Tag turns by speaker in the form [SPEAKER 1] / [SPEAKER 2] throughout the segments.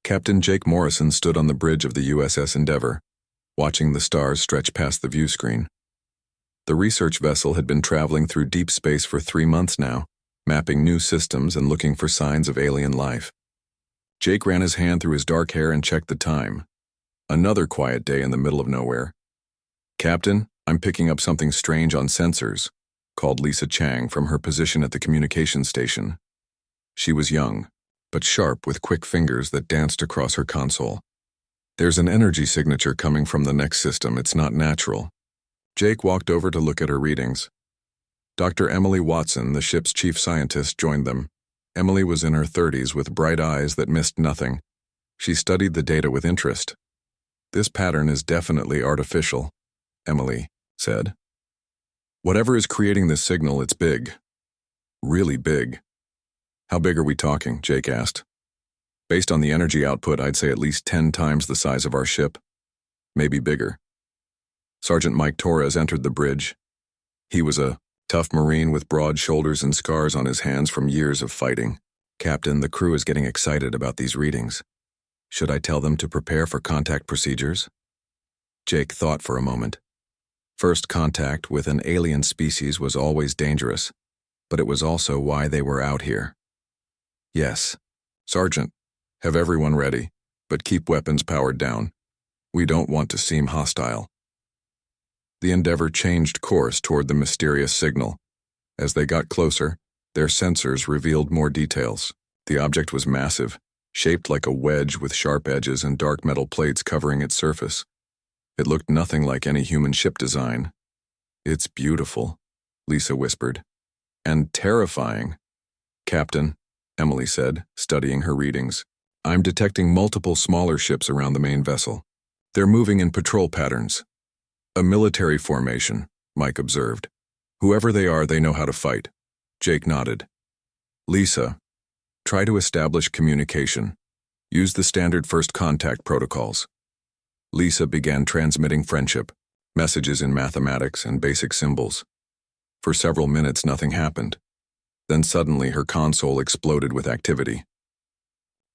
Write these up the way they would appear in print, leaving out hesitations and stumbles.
[SPEAKER 1] Captain Jake Morrison stood on the bridge of the USS Endeavour, watching the stars stretch past the view screen. The research vessel had been traveling through deep space for 3 months now, mapping new systems and looking for signs of alien life. Jake ran his hand through his dark hair and checked the time. Another quiet day in the middle of nowhere. "Captain, I'm picking up something strange on sensors," called Lisa Chang from her position at the communications station. She was young, but sharp with quick fingers that danced across her console. "There's an energy signature coming from the next system. It's not natural." Jake walked over to look at her readings. Dr. Emily Watson, the ship's chief scientist, joined them. Emily was in her 30s with bright eyes that missed nothing. She studied the data with interest. "This pattern is definitely artificial," Emily said. "Whatever is creating this signal, it's big. Really big." "How big are we talking?" Jake asked. "Based on the energy output, I'd say at least 10 times the size of our ship. Maybe bigger." Sergeant Mike Torres entered the bridge. He was a tough Marine with broad shoulders and scars on his hands from years of fighting. "Captain, the crew is getting excited about these readings. Should I tell them to prepare for contact procedures?" Jake thought for a moment. First contact with an alien species was always dangerous, but it was also why they were out here. "Yes. Sergeant, have everyone ready, but keep weapons powered down. We don't want to seem hostile." The Endeavour changed course toward the mysterious signal. As they got closer, their sensors revealed more details. The object was massive, shaped like a wedge with sharp edges and dark metal plates covering its surface. It looked nothing like any human ship design. "It's beautiful," Lisa whispered. "And terrifying." "Captain," Emily said, studying her readings, "I'm detecting multiple smaller ships around the main vessel. They're moving in patrol patterns." "A military formation," Mike observed. "Whoever they are, they know how to fight." Jake nodded. "Lisa, try to establish communication. Use the standard first contact protocols." Lisa began transmitting friendship, messages in mathematics and basic symbols. For several minutes, nothing happened. Then suddenly her console exploded with activity.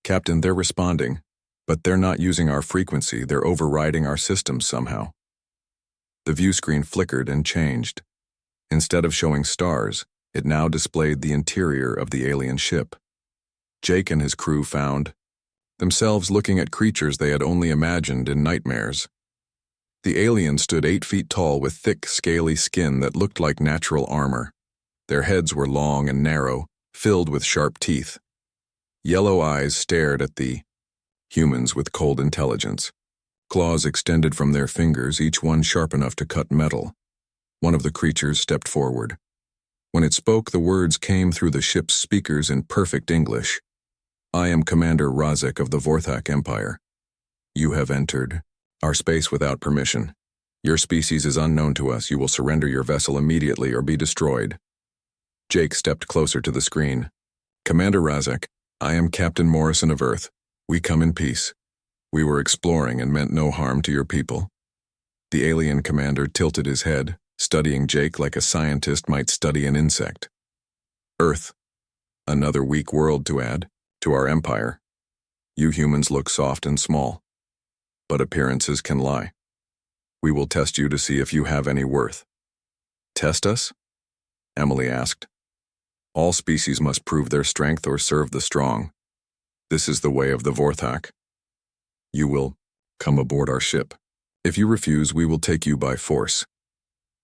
[SPEAKER 1] "Captain, they're responding, but they're not using our frequency. They're overriding our systems somehow." The view screen flickered and changed. Instead of showing stars, it now displayed the interior of the alien ship. Jake and his crew found themselves looking at creatures they had only imagined in nightmares. The aliens stood 8 feet tall with thick, scaly skin that looked like natural armor. Their heads were long and narrow, filled with sharp teeth. Yellow eyes stared at the humans with cold intelligence. Claws extended from their fingers, each one sharp enough to cut metal. One of the creatures stepped forward. When it spoke, the words came through the ship's speakers in perfect English. "I am Commander Razek of the Vorthak Empire. You have entered our space without permission. Your species is unknown to us. You will surrender your vessel immediately or be destroyed." Jake stepped closer to the screen. "Commander Razek, I am Captain Morrison of Earth. We come in peace. We were exploring and meant no harm to your people." The alien commander tilted his head, studying Jake like a scientist might study an insect. "Earth. Another weak world to add to our empire. You humans look soft and small, but appearances can lie. We will test you to see if you have any worth." "Test us?" Emily asked. "All species must prove their strength or serve the strong. This is the way of the Vorthak. You will come aboard our ship. If you refuse, we will take you by force."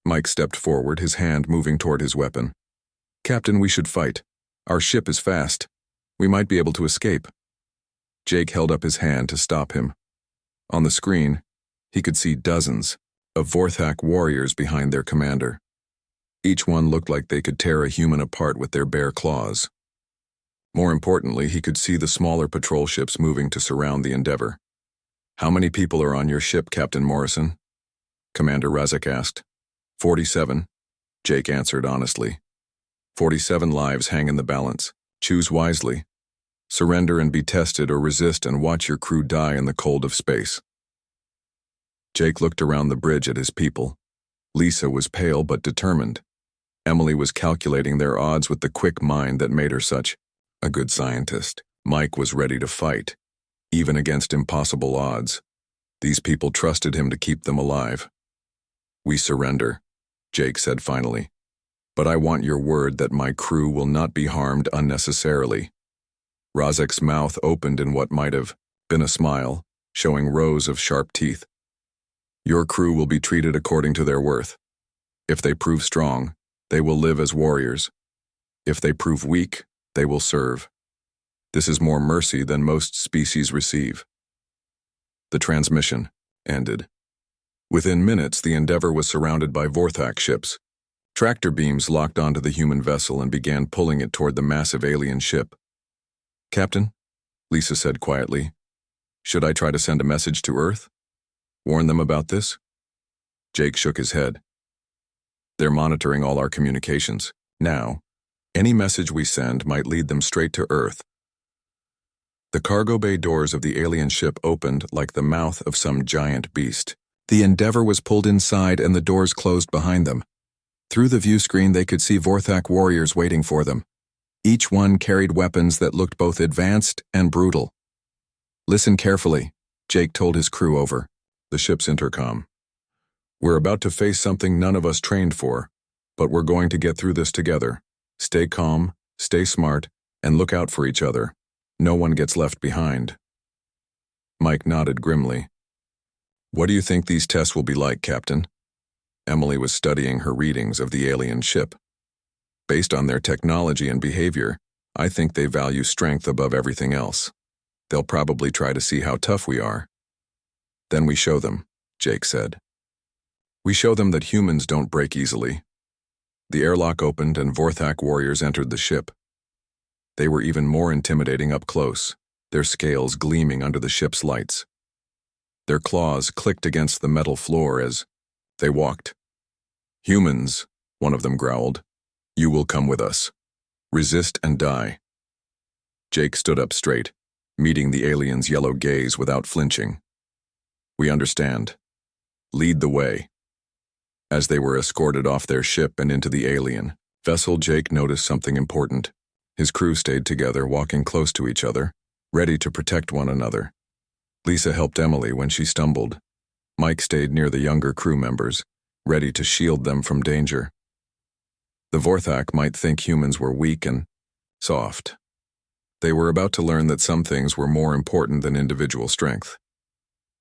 [SPEAKER 1] Mike stepped forward, his hand moving toward his weapon. "Captain, we should fight. Our ship is fast. We might be able to escape." Jake held up his hand to stop him. On the screen, he could see dozens of Vorthak warriors behind their commander. Each one looked like they could tear a human apart with their bare claws. More importantly, he could see the smaller patrol ships moving to surround the Endeavour. "How many people are on your ship, Captain Morrison?" Commander Razek asked. 47, Jake answered honestly. 47 lives hang in the balance. Choose wisely. Surrender and be tested, or resist and watch your crew die in the cold of space." Jake looked around the bridge at his people. Lisa was pale but determined. Emily was calculating their odds with the quick mind that made her such a good scientist. Mike was ready to fight. even against impossible odds. These people trusted him to keep them alive. "We surrender," Jake said finally. "But I want your word that my crew will not be harmed unnecessarily." Razek's mouth opened in what might have been a smile, showing rows of sharp teeth. "Your crew will be treated according to their worth. If they prove strong, they will live as warriors. If they prove weak, they will serve. This is more mercy than most species receive." The transmission ended. Within minutes, the Endeavor was surrounded by Vorthak ships. Tractor beams locked onto the human vessel and began pulling it toward the massive alien ship. "Captain," Lisa said quietly, "should I try to send a message to Earth? Warn them about this?" Jake shook his head. "They're monitoring all our communications. Now, any message we send might lead them straight to Earth." The cargo bay doors of the alien ship opened like the mouth of some giant beast. The Endeavor was pulled inside and the doors closed behind them. Through the view screen they could see Vorthak warriors waiting for them. Each one carried weapons that looked both advanced and brutal. "Listen carefully," Jake told his crew over the ship's intercom. "We're about to face something none of us trained for, but we're going to get through this together. Stay calm, stay smart, and look out for each other. No one gets left behind." Mike nodded grimly. "What do you think these tests will be like, Captain?" Emily was studying her readings of the alien ship. "Based on their technology and behavior, I think they value strength above everything else. They'll probably try to see how tough we are." "Then we show them," Jake said. "We show them that humans don't break easily." The airlock opened and Vorthak warriors entered the ship. They were even more intimidating up close, their scales gleaming under the ship's lights. Their claws clicked against the metal floor as they walked. "Humans," one of them growled, "you will come with us. Resist and die." Jake stood up straight, meeting the alien's yellow gaze without flinching. "We understand. Lead the way." As they were escorted off their ship and into the alien vessel, Jake noticed something important. His crew stayed together, walking close to each other, ready to protect one another. Lisa helped Emily when she stumbled. Mike stayed near the younger crew members, ready to shield them from danger. The Vorthak might think humans were weak and soft. They were about to learn that some things were more important than individual strength.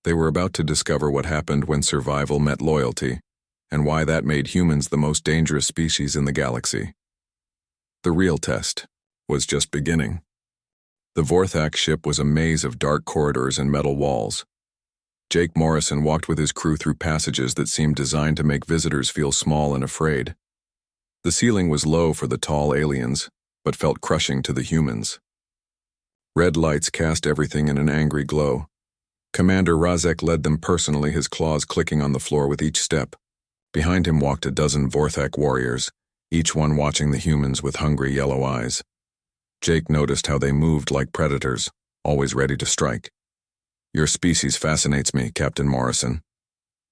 [SPEAKER 1] They were about to discover what happened when survival met loyalty, and why that made humans the most dangerous species in the galaxy. The real test was just beginning. The Vorthak ship was a maze of dark corridors and metal walls. Jake Morrison walked with his crew through passages that seemed designed to make visitors feel small and afraid. The ceiling was low for the tall aliens, but felt crushing to the humans. Red lights cast everything in an angry glow. Commander Razek led them personally, his claws clicking on the floor with each step. Behind him walked a dozen Vorthak warriors, each one watching the humans with hungry yellow eyes. Jake noticed how they moved like predators, always ready to strike. "Your species fascinates me, Captain Morrison,"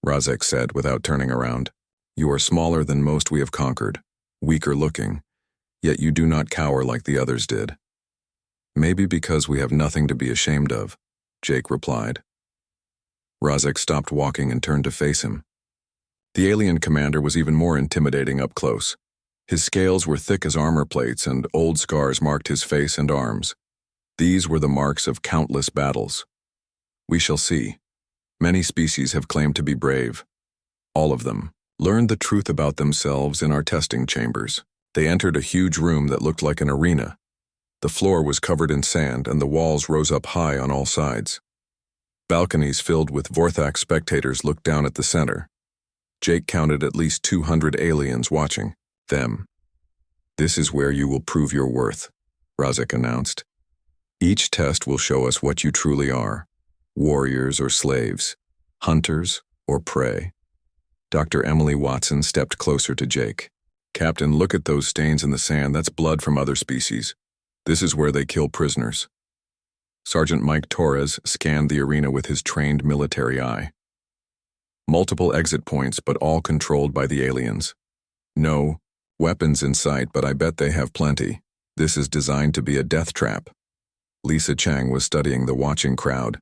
[SPEAKER 1] Razek said without turning around. "You are smaller than most we have conquered, weaker looking, yet you do not cower like the others did." "Maybe because we have nothing to be ashamed of," Jake replied. Razek stopped walking and turned to face him. The alien commander was even more intimidating up close. His scales were thick as armor plates, and old scars marked his face and arms. These were the marks of countless battles. "We shall see. Many species have claimed to be brave. All of them learned the truth about themselves in our testing chambers." They entered a huge room that looked like an arena. The floor was covered in sand, and the walls rose up high on all sides. Balconies filled with Vorthak spectators looked down at the center. Jake counted at least 200 aliens watching them. "This is where you will prove your worth," Razek announced. "Each test will show us what you truly are, warriors or slaves, hunters or prey." Dr. Emily Watson stepped closer to Jake. "Captain, look at those stains in the sand. That's blood from other species. This is where they kill prisoners." Sergeant Mike Torres scanned the arena with his trained military eye. Multiple exit points, but all controlled by the aliens. "No weapons in sight, but I bet they have plenty. This is designed to be a death trap." Lisa Chang was studying the watching crowd.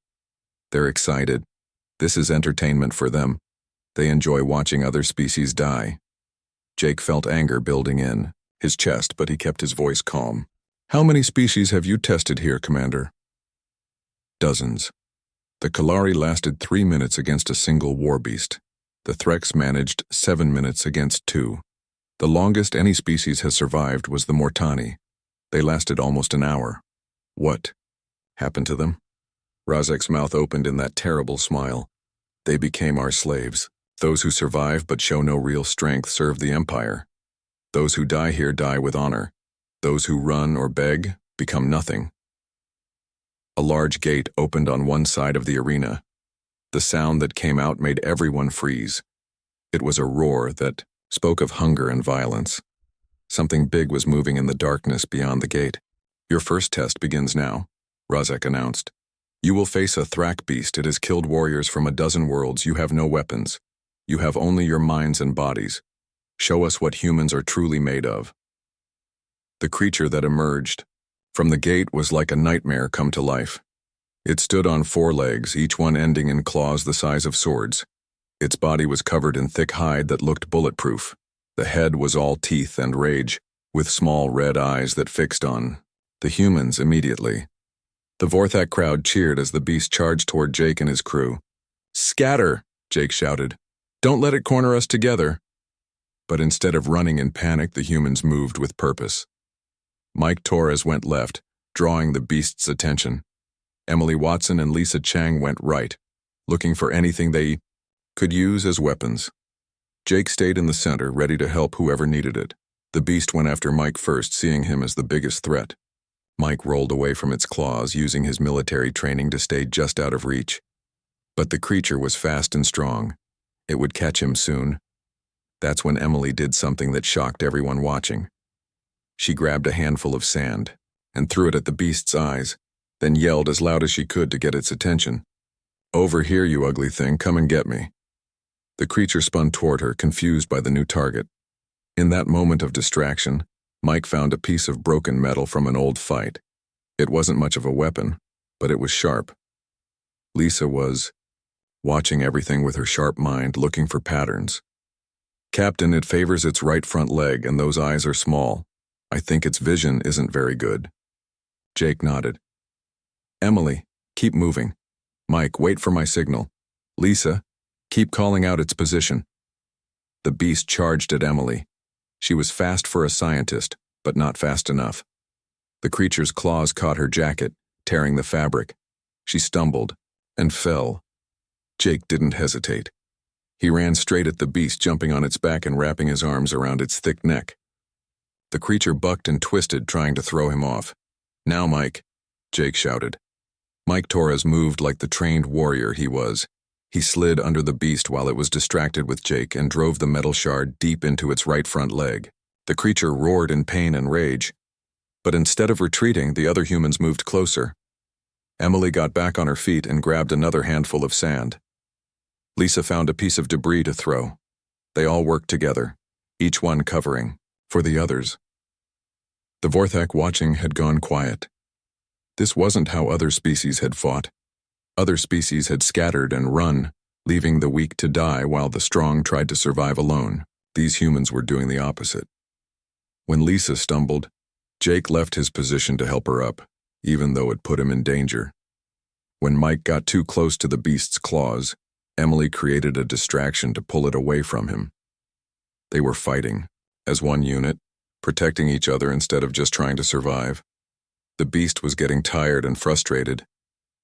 [SPEAKER 1] They're excited. This is entertainment for them. They enjoy watching other species die. Jake felt anger building in his chest, but he kept his voice calm. How many species have you tested here, Commander? Dozens. The Kalari lasted 3 minutes against a single war beast. The Threx managed 7 minutes against 2. The longest any species has survived was the Mortani. They lasted almost an hour. What happened to them? Razek's mouth opened in that terrible smile. They became our slaves. Those who survive but show no real strength serve the Empire. Those who die here die with honor. Those who run or beg become nothing. A large gate opened on one side of the arena. The sound that came out made everyone freeze. It was a roar that spoke of hunger and violence. Something big was moving in the darkness beyond the gate. Your first test begins now, Razek announced. You will face a Thrak beast. It has killed warriors from a dozen worlds. You have no weapons. You have only your minds and bodies. Show us what humans are truly made of. The creature that emerged from the gate was like a nightmare come to life. It stood on 4 legs, each one ending in claws the size of swords. Its body was covered in thick hide that looked bulletproof. The head was all teeth and rage, with small red eyes that fixed on the humans immediately. The Vorthak crowd cheered as the beast charged toward Jake and his crew. Scatter, Jake shouted. Don't let it corner us together. But instead of running in panic, the humans moved with purpose. Mike Torres went left, drawing the beast's attention. Emily Watson and Lisa Chang went right, looking for anything they could use as weapons. Jake stayed in the center, ready to help whoever needed it. The beast went after Mike first, seeing him as the biggest threat. Mike rolled away from its claws, using his military training to stay just out of reach. But the creature was fast and strong. It would catch him soon. That's when Emily did something that shocked everyone watching. She grabbed a handful of sand and threw it at the beast's eyes, then yelled as loud as she could to get its attention. Over here, you ugly thing, come and get me. The creature spun toward her, confused by the new target. In that moment of distraction, Mike found a piece of broken metal from an old fight. It wasn't much of a weapon, but it was sharp. Lisa was watching everything with her sharp mind, looking for patterns. Captain, it favors its right front leg, and those eyes are small. I think its vision isn't very good. Jake nodded. Emily, keep moving. Mike, wait for my signal. Lisa, keep calling out its position. The beast charged at Emily. She was fast for a scientist, but not fast enough. The creature's claws caught her jacket, tearing the fabric. She stumbled and fell. Jake didn't hesitate. He ran straight at the beast, jumping on its back and wrapping his arms around its thick neck. The creature bucked and twisted, trying to throw him off. Now, Mike, Jake shouted. Mike Torres moved like the trained warrior he was. He slid under the beast while it was distracted with Jake and drove the metal shard deep into its right front leg. The creature roared in pain and rage. But instead of retreating, the other humans moved closer. Emily got back on her feet and grabbed another handful of sand. Lisa found a piece of debris to throw. They all worked together, each one covering for the others. The Vorthak watching had gone quiet. This wasn't how other species had fought. Other species had scattered and run, leaving the weak to die while the strong tried to survive alone. These humans were doing the opposite. When Lisa stumbled, Jake left his position to help her up, even though it put him in danger. When Mike got too close to the beast's claws, Emily created a distraction to pull it away from him. They were fighting, as one unit, protecting each other instead of just trying to survive. The beast was getting tired and frustrated.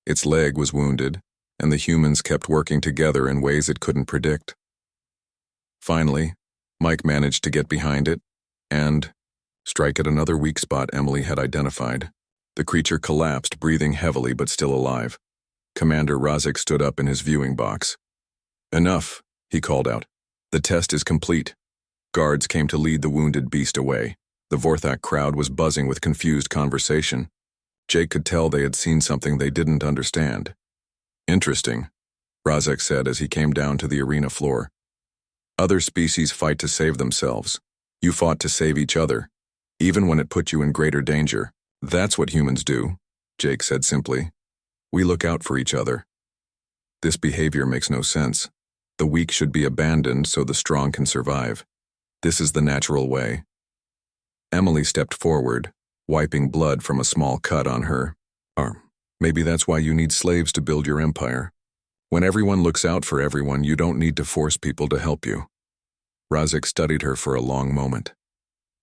[SPEAKER 1] Its leg was wounded, and the humans kept working together in ways it couldn't predict. Finally, Mike managed to get behind it and strike at another weak spot Emily had identified. The creature collapsed, breathing heavily but still alive. Commander Razek stood up in his viewing box. Enough, he called out. The test is complete. Guards came to lead the wounded beast away. The Vorthak crowd was buzzing with confused conversation. Jake could tell they had seen something they didn't understand. Interesting, Razek said as he came down to the arena floor. Other species fight to save themselves. You fought to save each other, even when it put you in greater danger. That's what humans do. Jake said simply. We look out for each other. This behavior makes no sense. The weak should be abandoned so the strong can survive. This is the natural way. Emily stepped forward, wiping blood from a small cut on her arm. Maybe that's why you need slaves to build your empire. When everyone looks out for everyone, you don't need to force people to help you. Razek studied her for a long moment.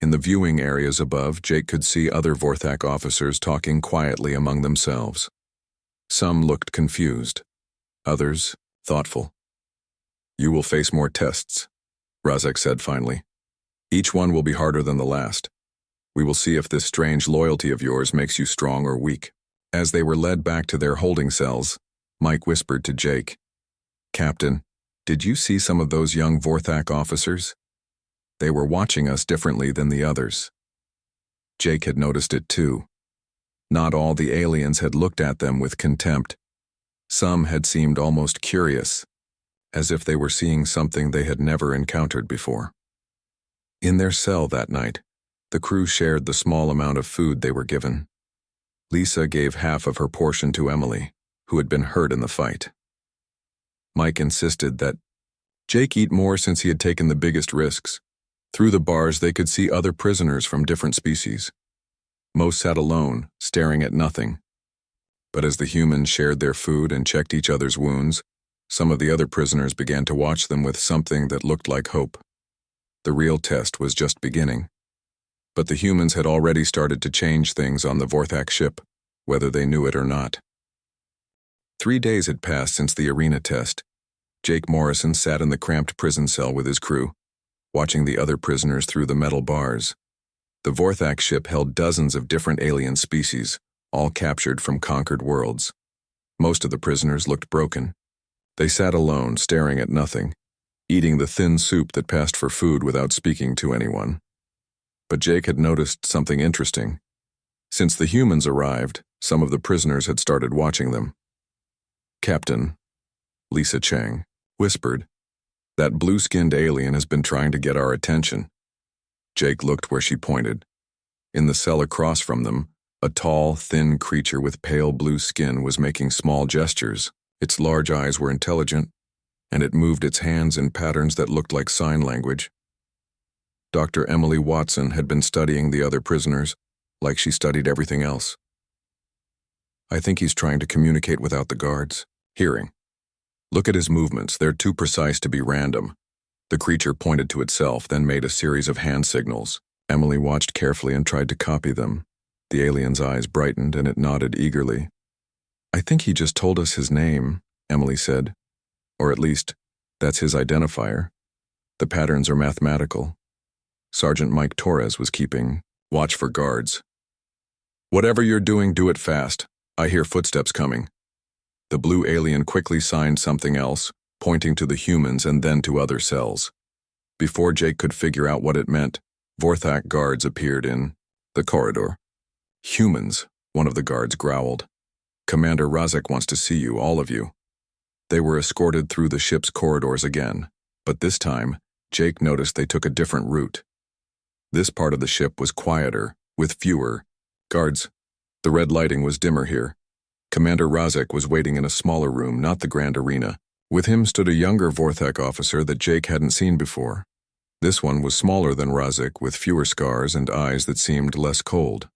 [SPEAKER 1] In the viewing areas above, Jake could see other Vorthak officers talking quietly among themselves. Some looked confused, others thoughtful. You will face more tests, Razek said finally. Each one will be harder than the last. We will see if this strange loyalty of yours makes you strong or weak. As they were led back to their holding cells, Mike whispered to Jake, Captain, did you see some of those young Vorthak officers? They were watching us differently than the others. Jake had noticed it too. Not all the aliens had looked at them with contempt. Some had seemed almost curious, as if they were seeing something they had never encountered before. In their cell that night, the crew shared the small amount of food they were given. Lisa gave half of her portion to Emily, who had been hurt in the fight. Mike insisted that Jake eat more since he had taken the biggest risks. Through the bars, they could see other prisoners from different species. Most sat alone, staring at nothing. But as the humans shared their food and checked each other's wounds, some of the other prisoners began to watch them with something that looked like hope. The real test was just beginning. But the humans had already started to change things on the Vorthak ship, whether they knew it or not. 3 days had passed since the arena test. Jake Morrison sat in the cramped prison cell with his crew, watching the other prisoners through the metal bars. The Vorthak ship held dozens of different alien species, all captured from conquered worlds. Most of the prisoners looked broken. They sat alone, staring at nothing, eating the thin soup that passed for food without speaking to anyone. But Jake had noticed something interesting. Since the humans arrived, some of the prisoners had started watching them. Captain, Lisa Chang whispered, that blue-skinned alien has been trying to get our attention. Jake looked where she pointed. In the cell across from them, a tall, thin creature with pale blue skin was making small gestures. Its large eyes were intelligent, and it moved its hands in patterns that looked like sign language. Dr. Emily Watson had been studying the other prisoners, like she studied everything else. I think he's trying to communicate without the guards hearing. Look at his movements, they're too precise to be random. The creature pointed to itself, then made a series of hand signals. Emily watched carefully and tried to copy them. The alien's eyes brightened and it nodded eagerly. I think he just told us his name, Emily said. Or at least, that's his identifier. The patterns are mathematical. Sergeant Mike Torres was keeping watch for guards. Whatever you're doing, do it fast. I hear footsteps coming. The blue alien quickly signed something else, pointing to the humans and then to other cells. Before Jake could figure out what it meant, Vorthak guards appeared in the corridor. Humans, one of the guards growled. Commander Razek wants to see you, all of you. They were escorted through the ship's corridors again, but this time, Jake noticed they took a different route. This part of the ship was quieter, with fewer guards. The red lighting was dimmer here. Commander Razek was waiting in a smaller room, not the grand arena. With him stood a younger Vorthak officer that Jake hadn't seen before. This one was smaller than Razek, with fewer scars and eyes that seemed less cold.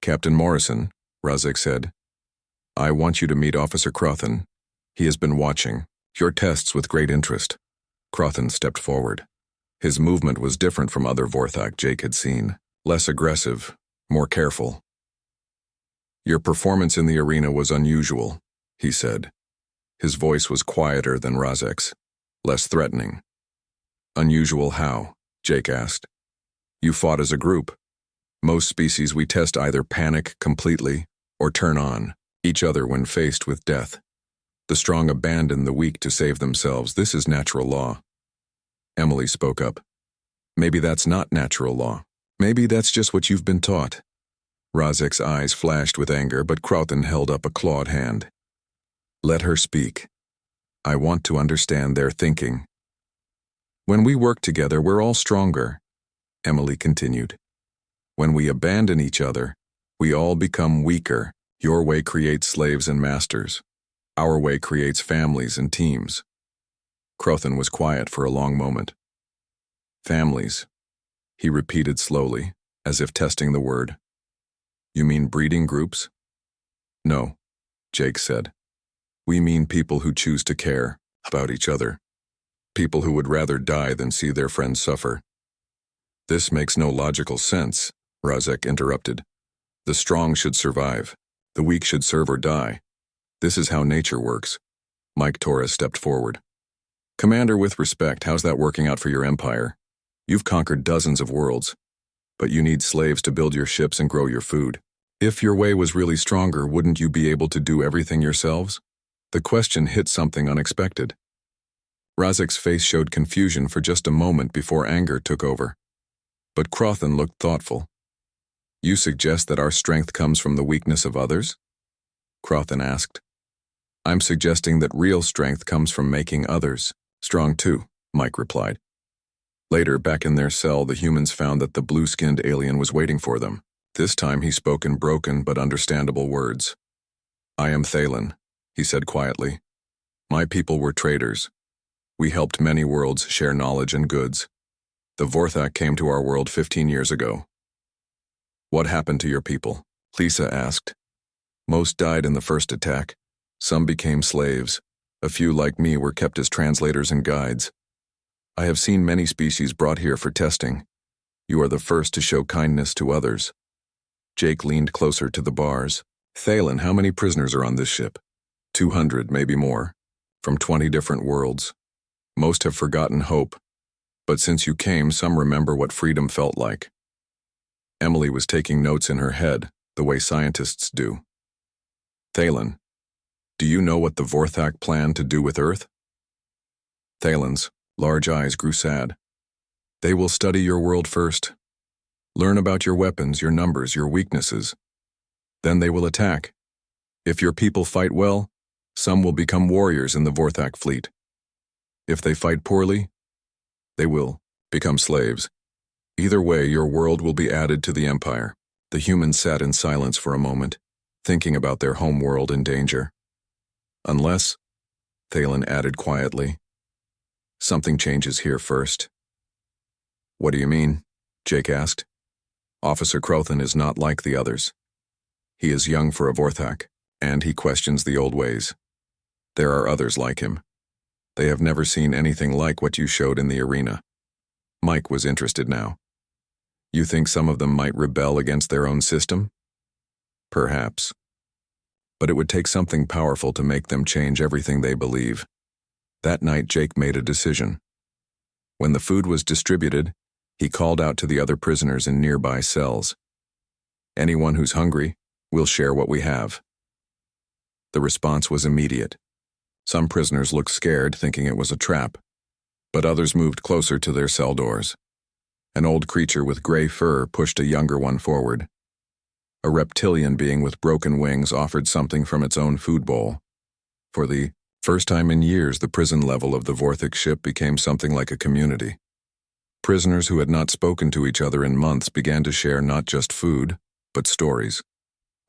[SPEAKER 1] Captain Morrison, Razek said, I want you to meet Officer Crothan. He has been watching your tests with great interest. Crothan stepped forward. His movement was different from other Vorthak Jake had seen, less aggressive, more careful. Your performance in the arena was unusual, he said. His voice was quieter than Razek's, less threatening. Unusual how? Jake asked. You fought as a group. Most species we test either panic completely or turn on each other when faced with death. The strong abandon the weak to save themselves. This is natural law. Emily spoke up. Maybe that's not natural law. Maybe that's just what you've been taught. Razek's eyes flashed with anger, but Crothan held up a clawed hand. Let her speak. I want to understand their thinking. When we work together, we're all stronger, Emily continued. When we abandon each other, we all become weaker. Your way creates slaves and masters. Our way creates families and teams. Crothan was quiet for a long moment. Families, he repeated slowly, as if testing the word. You mean breeding groups? No, Jake said. We mean people who choose to care about each other. People who would rather die than see their friends suffer. This makes no logical sense, Razek interrupted. The strong should survive. The weak should serve or die. This is how nature works. Mike Torres stepped forward. Commander, with respect, how's that working out for your empire? You've conquered dozens of worlds, but you need slaves to build your ships and grow your food. If your way was really stronger, wouldn't you be able to do everything yourselves? The question hit something unexpected. Razek's face showed confusion for just a moment before anger took over. But Crothan looked thoughtful. You suggest that our strength comes from the weakness of others? Crothan asked. I'm suggesting that real strength comes from making others strong too, Mike replied. Later, back in their cell, the humans found that the blue-skinned alien was waiting for them. This time he spoke in broken but understandable words. I am Thalen, he said quietly. My people were traders. We helped many worlds share knowledge and goods. The Vorthak came to our world 15 years ago. What happened to your people? Lisa asked. Most died in the first attack. Some became slaves. A few, like me, were kept as translators and guides. I have seen many species brought here for testing. You are the first to show kindness to others. Jake leaned closer to the bars. Thalen, how many prisoners are on this ship? 200, maybe more. From 20 different worlds. Most have forgotten hope. But since you came, some remember what freedom felt like. Emily was taking notes in her head, the way scientists do. Thalen, do you know what the Vorthak planned to do with Earth? Thalen's large eyes grew sad. They will study your world first. Learn about your weapons, your numbers, your weaknesses. Then they will attack. If your people fight well, some will become warriors in the Vorthak fleet. If they fight poorly, they will become slaves. Either way, your world will be added to the Empire. The humans sat in silence for a moment, thinking about their home world in danger. Unless, Thalen added quietly, something changes here first. What do you mean? Jake asked. Officer Crothan is not like the others. He is young for a Vorthak, and he questions the old ways. There are others like him. They have never seen anything like what you showed in the arena. Mike was interested now. You think some of them might rebel against their own system? Perhaps. But it would take something powerful to make them change everything they believe. That night, Jake made a decision. When the food was distributed, he called out to the other prisoners in nearby cells. Anyone who's hungry, we'll share what we have. The response was immediate. Some prisoners looked scared, thinking it was a trap, but others moved closer to their cell doors. An old creature with gray fur pushed a younger one forward. A reptilian being with broken wings offered something from its own food bowl. For the first time in years, the prison level of the Vorthak ship became something like a community. Prisoners who had not spoken to each other in months began to share not just food, but stories.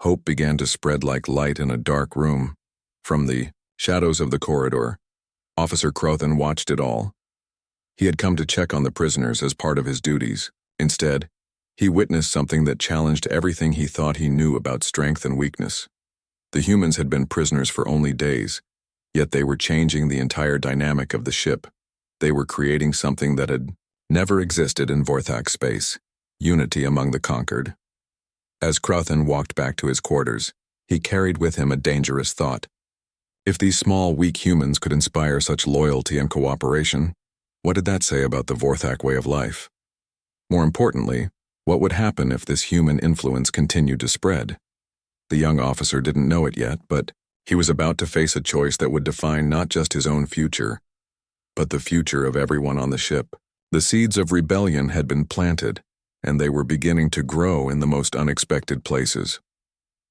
[SPEAKER 1] Hope began to spread like light in a dark room. From the shadows of the corridor, Officer Crothan watched it all. He had come to check on the prisoners as part of his duties. Instead, he witnessed something that challenged everything he thought he knew about strength and weakness. The humans had been prisoners for only days, yet they were changing the entire dynamic of the ship. They were creating something that had never existed in Vorthak space, unity among the conquered. As Crothan walked back to his quarters, he carried with him a dangerous thought. If these small, weak humans could inspire such loyalty and cooperation, what did that say about the Vorthak way of life? More importantly, what would happen if this human influence continued to spread? The young officer didn't know it yet, but he was about to face a choice that would define not just his own future, but the future of everyone on the ship. The seeds of rebellion had been planted, and they were beginning to grow in the most unexpected places.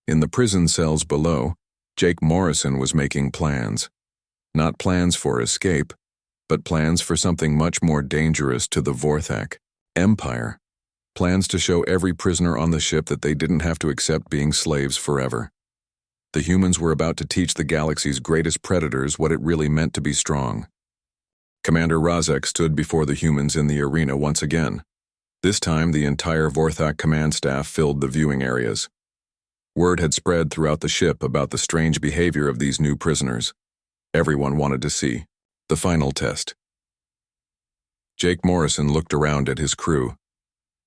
[SPEAKER 1] In the prison cells below, Jake Morrison was making plans. Not plans for escape, but plans for something much more dangerous to the Vorthak Empire. Plans to show every prisoner on the ship that they didn't have to accept being slaves forever. The humans were about to teach the galaxy's greatest predators what it really meant to be strong. Commander Razek stood before the humans in the arena once again. This time, the entire Vorthak command staff filled the viewing areas. Word had spread throughout the ship about the strange behavior of these new prisoners. Everyone wanted to see the final test. Jake Morrison looked around at his crew.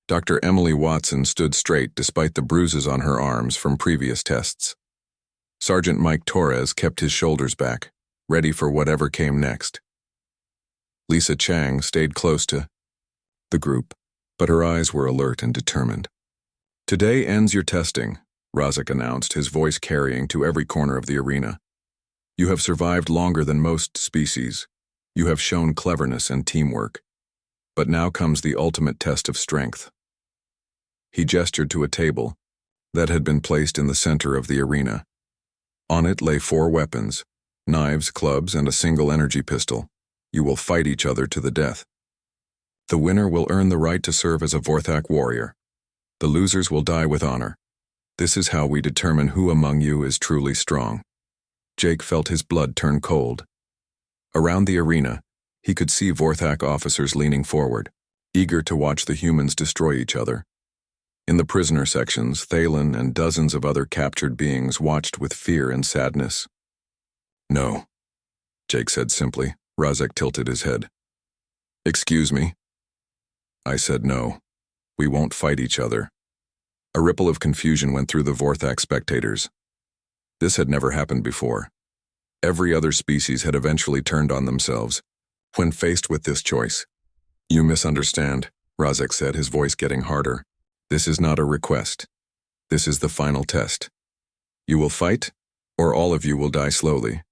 [SPEAKER 1] Dr. Emily Watson stood straight despite the bruises on her arms from previous tests. Sergeant Mike Torres kept his shoulders back, ready for whatever came next. Lisa Chang stayed close to the group, but her eyes were alert and determined. "Today ends your testing," Razek announced, his voice carrying to every corner of the arena. "You have survived longer than most species. You have shown cleverness and teamwork. But now comes the ultimate test of strength." He gestured to a table that had been placed in the center of the arena. On it lay 4 weapons, knives, clubs, and a single energy pistol. You will fight each other to the death. The winner will earn the right to serve as a Vorthak warrior. The losers will die with honor. This is how we determine who among you is truly strong. Jake felt his blood turn cold. Around the arena, he could see Vorthak officers leaning forward, eager to watch the humans destroy each other. In the prisoner sections, Thalen and dozens of other captured beings watched with fear and sadness. "No," Jake said simply. Razek tilted his head. "Excuse me?" I said no. We won't fight each other. A ripple of confusion went through the Vorthak spectators. This had never happened before. Every other species had eventually turned on themselves when faced with this choice. "You misunderstand," Razek said, his voice getting harder. "This is not a request. This is the final test. You will fight, or all of you will die slowly."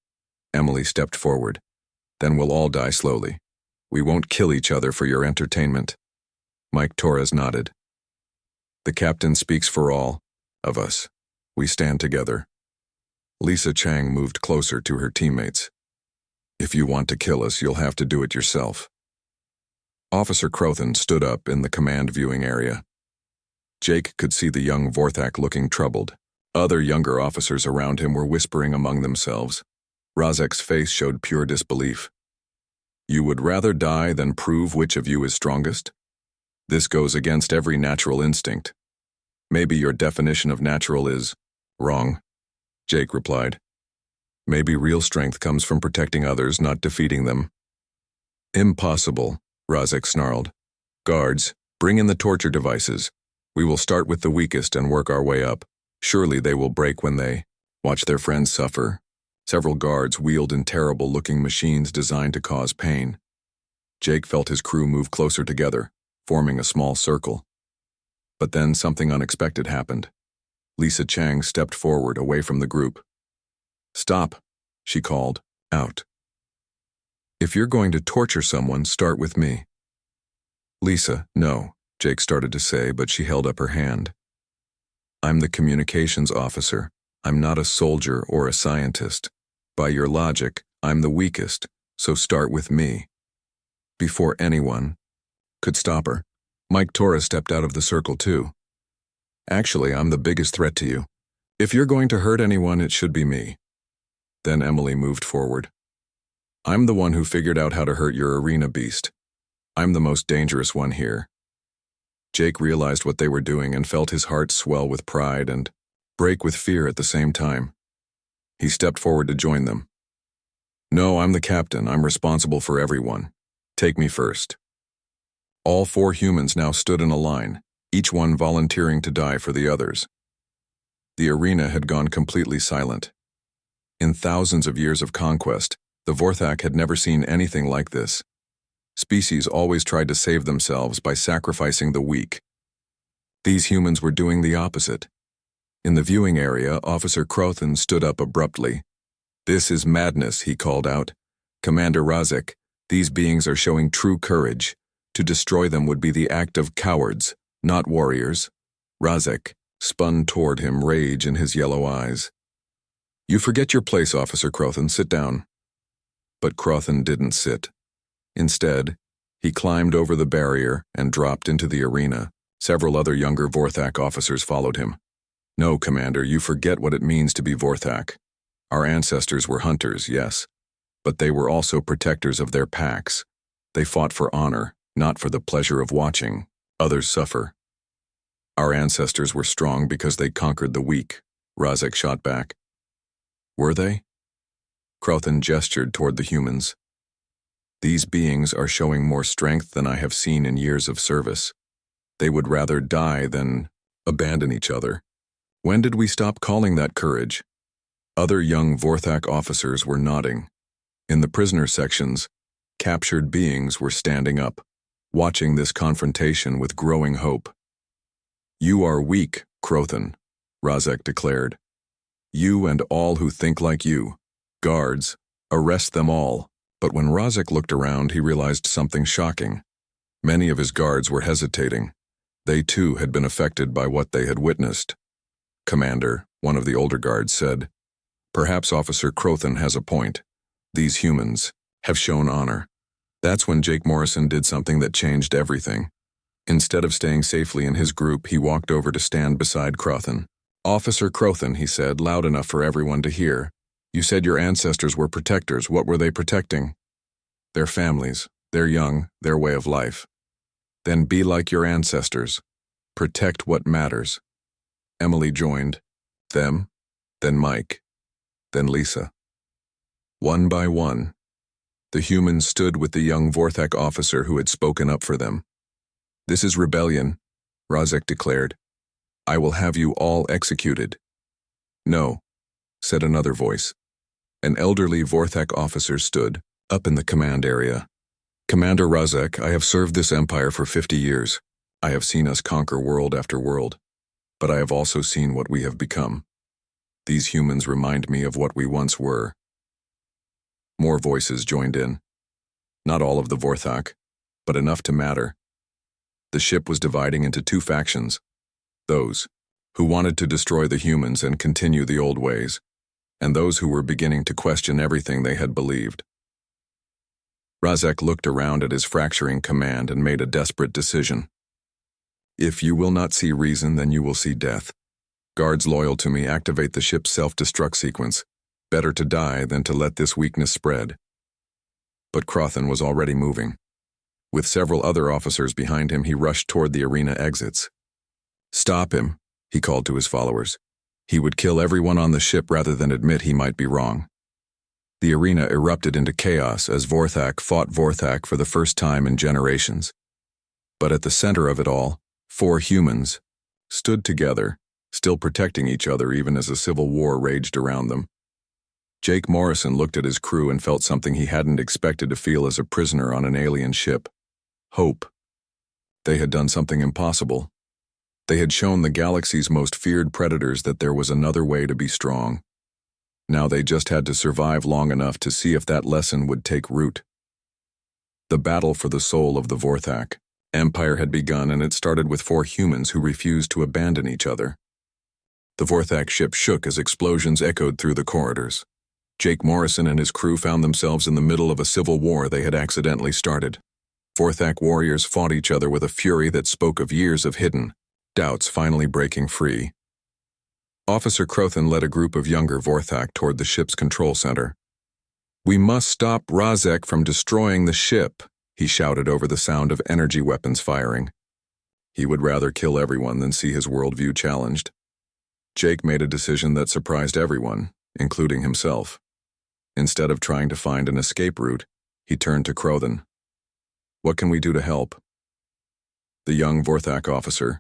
[SPEAKER 1] Emily stepped forward. "Then we'll all die slowly. We won't kill each other for your entertainment." Mike Torres nodded. "The captain speaks for all of us. We stand together." Lisa Chang moved closer to her teammates. "If you want to kill us, you'll have to do it yourself." Officer Crothan stood up in the command viewing area. Jake could see the young Vorthak looking troubled. Other younger officers around him were whispering among themselves. Razek's face showed pure disbelief. "You would rather die than prove which of you is strongest? This goes against every natural instinct. Maybe your definition of natural is wrong," Jake replied. "Maybe real strength comes from protecting others, not defeating them." "Impossible," Razek snarled. "Guards, bring in the torture devices. We will start with the weakest and work our way up. Surely they will break when they watch their friends suffer." Several guards wheeled in terrible-looking machines designed to cause pain. Jake felt his crew move closer together, forming a small circle. But then something unexpected happened. Lisa Chang stepped forward away from the group. "Stop," she called, out. "If you're going to torture someone, start with me." "Lisa, no," Jake started to say, but she held up her hand. "I'm the communications officer. I'm not a soldier or a scientist. By your logic, I'm the weakest, so start with me." Before anyone could stop her, Mike Torres stepped out of the circle too. "Actually, I'm the biggest threat to you. If you're going to hurt anyone, it should be me." Then Emily moved forward. "I'm the one who figured out how to hurt your arena beast. I'm the most dangerous one here." Jake realized what they were doing and felt his heart swell with pride and break with fear at the same time. He stepped forward to join them. "No, I'm the captain. I'm responsible for everyone. Take me first." All 4 humans now stood in a line, each one volunteering to die for the others. The arena had gone completely silent. In thousands of years of conquest, the Vorthak had never seen anything like this. Species always tried to save themselves by sacrificing the weak. These humans were doing the opposite. In the viewing area, Officer Crothan stood up abruptly. "This is madness," he called out. "Commander Razek, these beings are showing true courage. To destroy them would be the act of cowards, not warriors." Razek spun toward him, rage in his yellow eyes. "You forget your place, Officer Crothan. Sit down." But Crothan didn't sit. Instead, he climbed over the barrier and dropped into the arena. Several other younger Vorthak officers followed him. No, Commander, you forget what it means to be Vorthak. Our ancestors were hunters, yes, but they were also protectors of their packs. They fought for honor, not for the pleasure of watching others suffer. Our ancestors were strong because they conquered the weak, Razek shot back. Were they? Crothan gestured toward the humans. These beings are showing more strength than I have seen in years of service. They would rather die than abandon each other. When did we stop calling that courage? Other young Vorthak officers were nodding. In the prisoner sections, captured beings were standing up, watching this confrontation with growing hope. You are weak, Crothan, Razek declared. You and all who think like you. Guards, arrest them all. But when Razek looked around, he realized something shocking. Many of his guards were hesitating. They too had been affected by what they had witnessed. Commander, one of the older guards said, perhaps Officer Crothan has a point. These humans have shown honor. That's when Jake Morrison did something that changed everything. Instead of staying safely in his group, he walked over to stand beside Crothan. Officer Crothan, he said, loud enough for everyone to hear. You said your ancestors were protectors. What were they protecting? Their families, their young, their way of life. Then be like your ancestors. Protect what matters. Emily joined. Them, then Mike, then Lisa. One by one, the humans stood with the young Vorthak officer who had spoken up for them. This is rebellion, Razek declared. I will have you all executed. No, said another voice. An elderly Vorthak officer stood, up in the command area. Commander Razek, I have served this empire for 50 years. I have seen us conquer world after world. But I have also seen what we have become. These humans remind me of what we once were. More voices joined in. Not all of the Vorthak, but enough to matter. The ship was dividing into two factions. Those who wanted to destroy the humans and continue the old ways, and those who were beginning to question everything they had believed. Razek looked around at his fracturing command and made a desperate decision. If you will not see reason, then you will see death. Guards loyal to me, activate the ship's self-destruct sequence. Better to die than to let this weakness spread. But Crothan was already moving. With several other officers behind him, he rushed toward the arena exits. Stop him, he called to his followers. He would kill everyone on the ship rather than admit he might be wrong. The arena erupted into chaos as Vorthak fought Vorthak for the first time in generations. But at the center of it all, 4 humans stood together, still protecting each other even as a civil war raged around them. Jake Morrison looked at his crew and felt something he hadn't expected to feel as a prisoner on an alien ship. Hope. They had done something impossible. They had shown the galaxy's most feared predators that there was another way to be strong. Now they just had to survive long enough to see if that lesson would take root. The battle for the soul of the Vorthak Empire had begun, and it started with 4 humans who refused to abandon each other. The Vorthak ship shook as explosions echoed through the corridors. Jake Morrison and his crew found themselves in the middle of a civil war they had accidentally started. Vorthak warriors fought each other with a fury that spoke of years of hidden doubts finally breaking free. Officer Crothan led a group of younger Vorthak toward the ship's control center. We must stop Razek from destroying the ship, he shouted over the sound of energy weapons firing. He would rather kill everyone than see his worldview challenged. Jake made a decision that surprised everyone, including himself. Instead of trying to find an escape route, he turned to Crothan. What can we do to help? The young Vorthak officer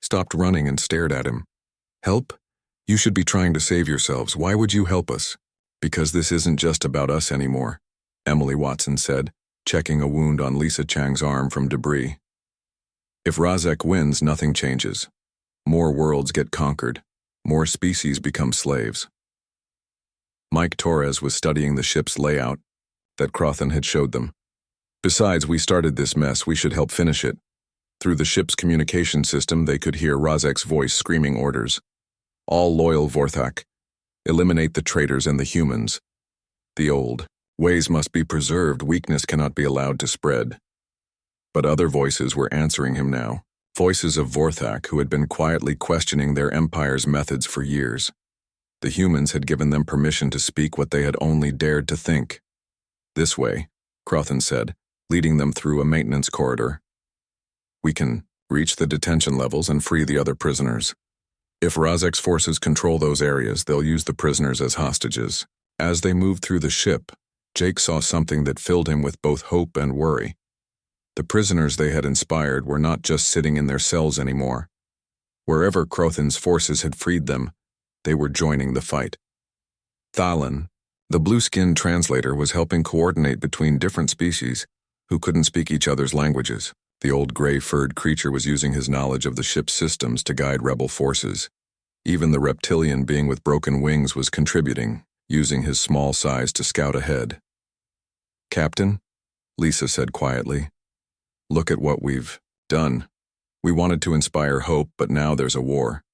[SPEAKER 1] stopped running and stared at him. Help? You should be trying to save yourselves. Why would you help us? Because this isn't just about us anymore, Emily Watson said, checking a wound on Lisa Chang's arm from debris. If Razek wins, nothing changes. More worlds get conquered. More species become slaves. Mike Torres was studying the ship's layout that Crothan had showed them. Besides, we started this mess, we should help finish it. Through the ship's communication system, they could hear Razek's voice screaming orders. All loyal Vorthak. Eliminate the traitors and the humans. The old ways must be preserved, weakness cannot be allowed to spread. But other voices were answering him now. Voices of Vorthak who had been quietly questioning their empire's methods for years. The humans had given them permission to speak what they had only dared to think. This way, Crothan said, leading them through a maintenance corridor. We can reach the detention levels and free the other prisoners. If Razek's forces control those areas, they'll use the prisoners as hostages. As they moved through the ship, Jake saw something that filled him with both hope and worry. The prisoners they had inspired were not just sitting in their cells anymore. Wherever Crothan's forces had freed them, they were joining the fight. Thalan, the blue-skinned translator, was helping coordinate between different species who couldn't speak each other's languages. The old gray-furred creature was using his knowledge of the ship's systems to guide rebel forces. Even the reptilian being with broken wings was contributing, using his small size to scout ahead. "Captain," Lisa said quietly, "look at what we've done. We wanted to inspire hope, but now there's a war."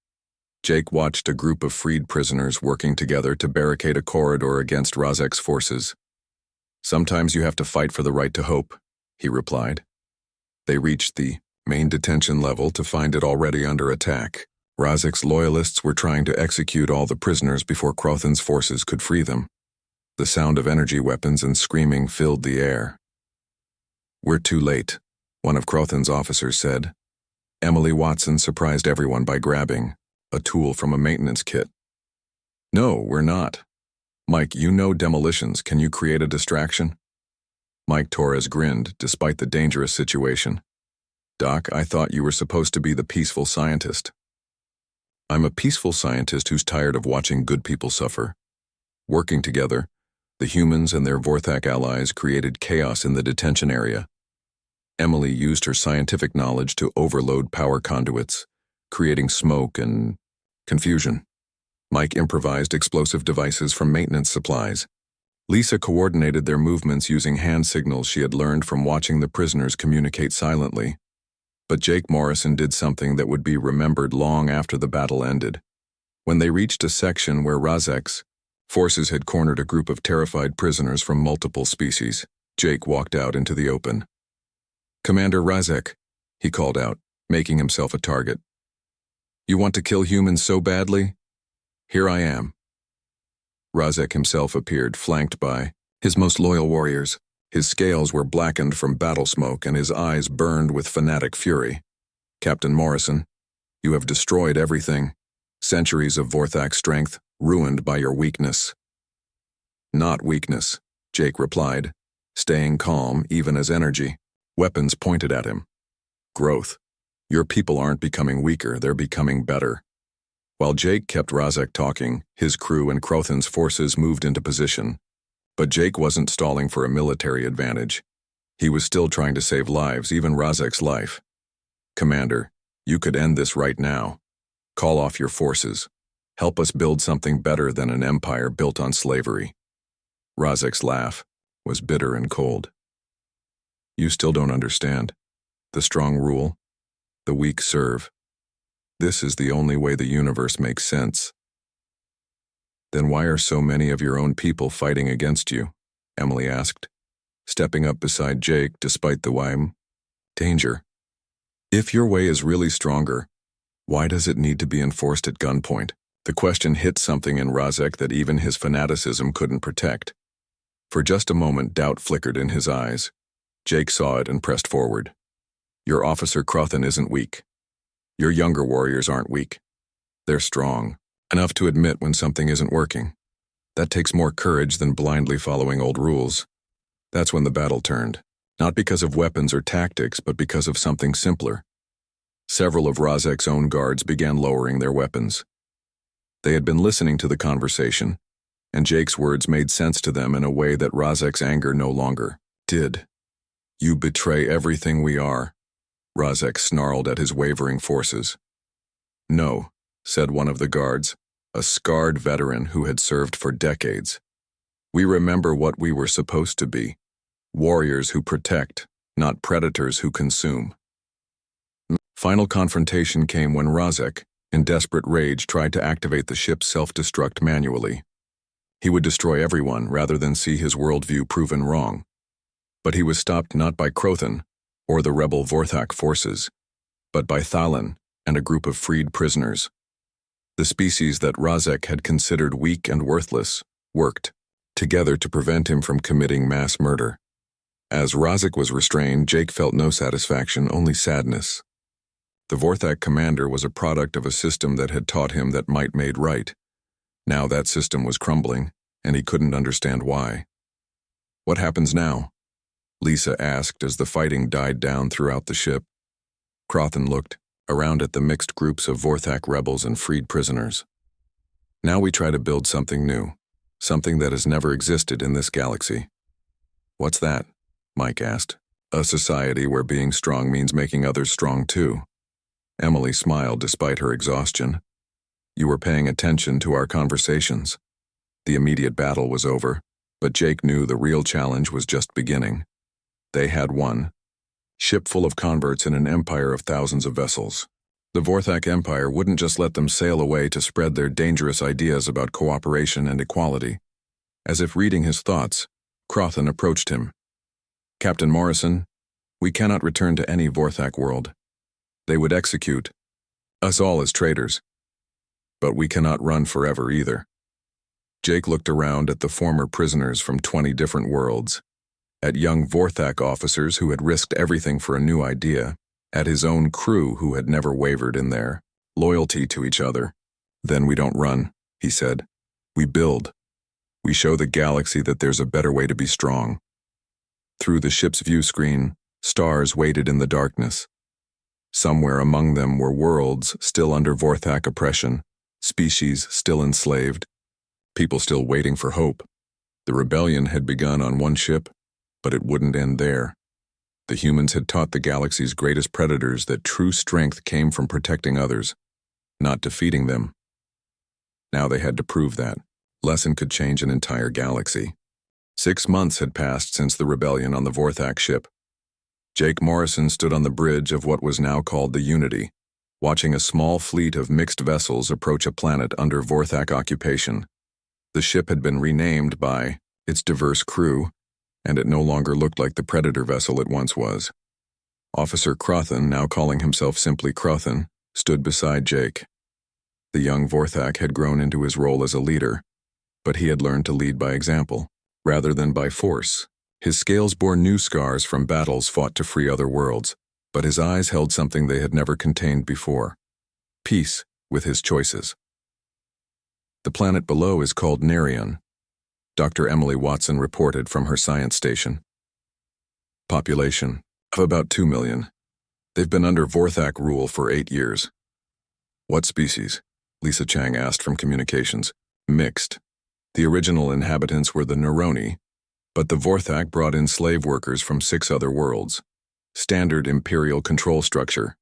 [SPEAKER 1] Jake watched a group of freed prisoners working together to barricade a corridor against Razek's forces. "Sometimes you have to fight for the right to hope," he replied. They reached the main detention level to find it already under attack. Razek's loyalists were trying to execute all the prisoners before Crothan's forces could free them. The sound of energy weapons and screaming filled the air. "We're too late," one of Crothan's officers said. Emily Watson surprised everyone by grabbing a tool from a maintenance kit. "No, we're not. Mike, you know demolitions. Can you create a distraction?" Mike Torres grinned, despite the dangerous situation. "Doc, I thought you were supposed to be the peaceful scientist." "I'm a peaceful scientist who's tired of watching good people suffer." Working together, the humans and their Vorthak allies created chaos in the detention area. Emily used her scientific knowledge to overload power conduits, creating smoke and confusion. Mike improvised explosive devices from maintenance supplies. Lisa coordinated their movements using hand signals she had learned from watching the prisoners communicate silently. But Jake Morrison did something that would be remembered long after the battle ended. When they reached a section where Razek's forces had cornered a group of terrified prisoners from multiple species, Jake walked out into the open. "Commander Razek," he called out, making himself a target. "You want to kill humans so badly? Here I am." Razek himself appeared, flanked by his most loyal warriors. His scales were blackened from battle smoke and his eyes burned with fanatic fury. "Captain Morrison, you have destroyed everything. Centuries of Vorthak strength, ruined by your weakness." "Not weakness," Jake replied, staying calm even as energy. Weapons pointed at him. "Growth. Your people aren't becoming weaker, they're becoming better." While Jake kept Razek talking, his crew and Crothan's forces moved into position. But Jake wasn't stalling for a military advantage. He was still trying to save lives, even Razek's life. "Commander, you could end this right now. Call off your forces. Help us build something better than an empire built on slavery." Razek's laugh was bitter and cold. "You still don't understand. The strong rule, the weak serve. This is the only way the universe makes sense." "Then why are so many of your own people fighting against you?" Emily asked, stepping up beside Jake despite the danger. "If your way is really stronger, why does it need to be enforced at gunpoint?" The question hit something in Razek that even his fanaticism couldn't protect. For just a moment, doubt flickered in his eyes. Jake saw it and pressed forward. "Your officer Crothan isn't weak. Your younger warriors aren't weak. They're strong, enough to admit when something isn't working. That takes more courage than blindly following old rules." That's when the battle turned, not because of weapons or tactics, but because of something simpler. Several of Razek's own guards began lowering their weapons. They had been listening to the conversation, and Jake's words made sense to them in a way that Razek's anger no longer did. "You betray everything we are," Razek snarled at his wavering forces. "No," said one of the guards, a scarred veteran who had served for decades. "We remember what we were supposed to be, warriors who protect, not predators who consume." Final confrontation came when Razek, in desperate rage, tried to activate the ship's self-destruct manually. He would destroy everyone rather than see his worldview proven wrong. But he was stopped not by Crothan or the rebel Vorthak forces. but by Thalan and a group of freed prisoners. The species that Razek had considered weak and worthless worked together to prevent him from committing mass murder. As Razek was restrained, Jake felt no satisfaction, only sadness. The Vorthak commander was a product of a system that had taught him that might made right. Now that system was crumbling, and he couldn't understand why. "What happens now?" Lisa asked as the fighting died down throughout the ship. Crothan looked around at the mixed groups of Vorthak rebels and freed prisoners. "Now we try to build something new, something that has never existed in this galaxy." "What's that?" Mike asked. "A society where being strong means making others strong too." Emily smiled despite her exhaustion. "You were paying attention to our conversations." The immediate battle was over, but Jake knew the real challenge was just beginning. They had one ship full of converts in an empire of thousands of vessels. The Vorthak Empire wouldn't just let them sail away to spread their dangerous ideas about cooperation and equality. As if reading his thoughts, Crothan approached him. "Captain Morrison, we cannot return to any Vorthak world. They would execute us all as traitors. But we cannot run forever either." Jake looked around at the former prisoners from 20 different worlds, at young Vorthak officers who had risked everything for a new idea, at his own crew who had never wavered in their loyalty to each other. "Then we don't run," he said. "We build. We show the galaxy that there's a better way to be strong." Through the ship's view screen, stars waited in the darkness. Somewhere among them were worlds still under Vorthak oppression, species still enslaved, people still waiting for hope. The rebellion had begun on one ship, but it wouldn't end there. The humans had taught the galaxy's greatest predators that true strength came from protecting others, not defeating them. Now they had to prove that. Lesson could change an entire galaxy. 6 months had passed since the rebellion on the Vorthak ship. Jake Morrison stood on the bridge of what was now called the Unity, watching a small fleet of mixed vessels approach a planet under Vorthak occupation. The ship had been renamed by its diverse crew, and it no longer looked like the predator vessel it once was. Officer Crothan, now calling himself simply Crothan, stood beside Jake. The young Vorthak had grown into his role as a leader, but he had learned to lead by example, rather than by force. His scales bore new scars from battles fought to free other worlds, but his eyes held something they had never contained before: peace with his choices. The planet below is called Nerion, Dr. Emily Watson reported from her science station. Population of about 2 million. They've been under Vorthak rule for 8 years. "What species?" Lisa Chang asked from communications. "Mixed. The original inhabitants were the Neroni, but the Vorthak brought in slave workers from 6 other worlds. Standard imperial control structure."